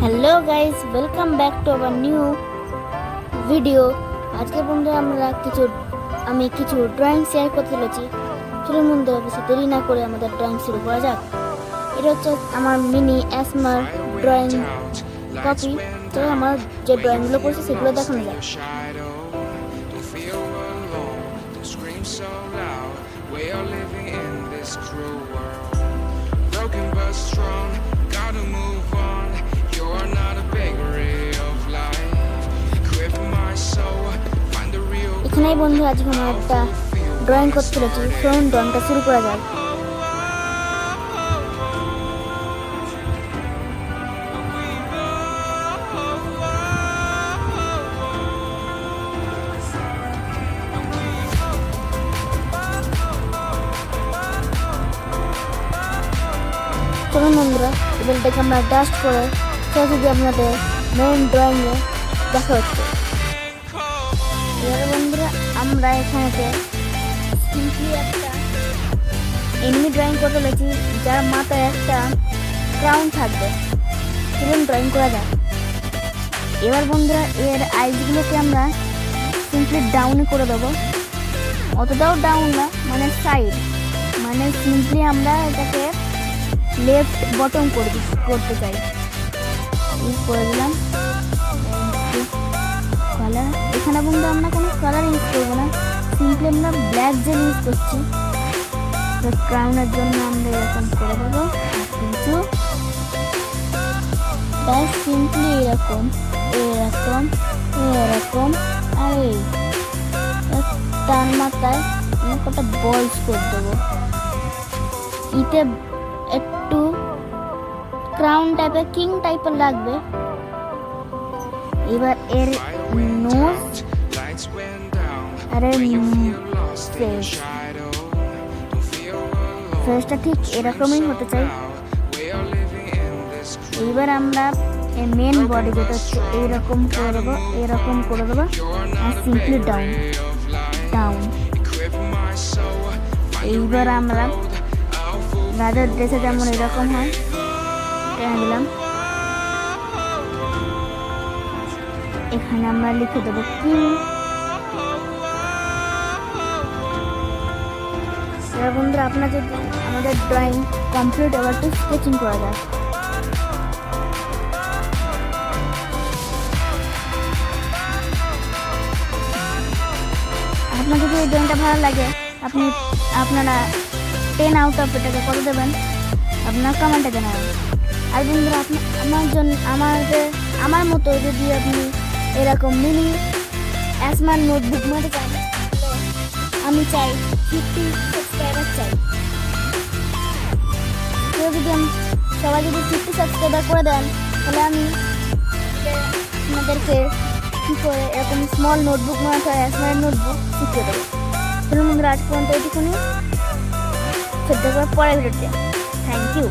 Hello guys, welcome back to our new video. আজকে বন্ধুরা আমি কিছু ড্রয়িং শেয়ার করতে চলেছি। চলুন বন্ধুরা, বেশি দেরি না করে আমাদের ড্রয়িং শুরু করা যাক। এটা হচ্ছে আমার মিনি অ্যাসমার ড্রয়িং কপি। তো আমার যে ড্রয়িংগুলো করছি সেগুলো দেখানো যাক। এখানেই বন্ধু আজকে আমার একটা ড্রয়িং করতে চলেছি। চলুন ড্রয়িংটা শুরু করা যাক। চলুন বন্ধুরা, এবার দেখে আমরা ডাস্ট করে যদি আপনাদের মেন ড্রয়িংয়ে দেখা হচ্ছে। এবারে বন্ধুরা আমরা এখানেতে সিম্পলি একটা এনিমি ড্রয়িং করতে চলেছি, যার মাথায় একটা ক্রাউন থাকবে। চলুন ড্রয়িং করা যাক। এবার বন্ধুরা এর আইসগুলোকে আমরা সিম্পলি ডাউনে করে দেবো। অতটাও ডাউন না, মানে সাইড, মানে সিম্পলি আমরা এটাকে লেফট বটম করতে চাই। করে দিলাম কালার। এখানে বন্ধু আমরা কোনো কালার ইউজ করবো না, সিম্পলি আমরা ব্ল্যাক জেল ইউজ করছি। তো ক্রাউনের জন্য আমরা এরকম করে দেবো কিন্তু ব্যাস সিম্পলি এরকম এরকম এরকম। আর এই তার মাথায় আমি কটা বলস করে দেবো। ইতে একটু ক্রাউন টাইপের, কিং টাইপের লাগবে। এবার এর নোজ আর ফেসটা ঠিক এরকমই হতে চাই। এইবার আমরা মেন বডি যেটা হচ্ছে এইরকম করে দেবো, এরকম করে দেবো আর সিম্পলি ডাউন ডাউন। এইবার আমরা রাজার ড্রেসে যেমন এরকম হয় টেনে দিলাম। এখানে আমরা লিখে দেবো কিং। বন্ধুরা আপনার যদি আমাদের ড্রয়িং কমপ্লিট, এবার তো স্কেচিং করা যায়। আপনার যদি এই ড্রয়িংটা ভালো লাগে আপনারা 10 আউট অফ এটাকে কত দেবেন আপনার কমেন্টে জানাবেন। আর বন্ধুরা আমার মতো যদি আপনি এরকম মিনি অ্যাসমার নোটবুক মারতে চান, আমি চাই 50 সাবস্ক্রাইবার চাই। তো সবাই যদি 50 সাবস্ক্রাইবার করে দেন, তাহলে আমি আপনাদেরকে কী করে এরকম স্মল নোটবুক বানাতে হয়, অ্যাসমারের নোটবুক শিখিয়ে দেবো। চলুন বন্ধুরা, আজ পর্যন্ত এটুকুনি। ফের দেখবো পরের ভিডিওতে। Thank you.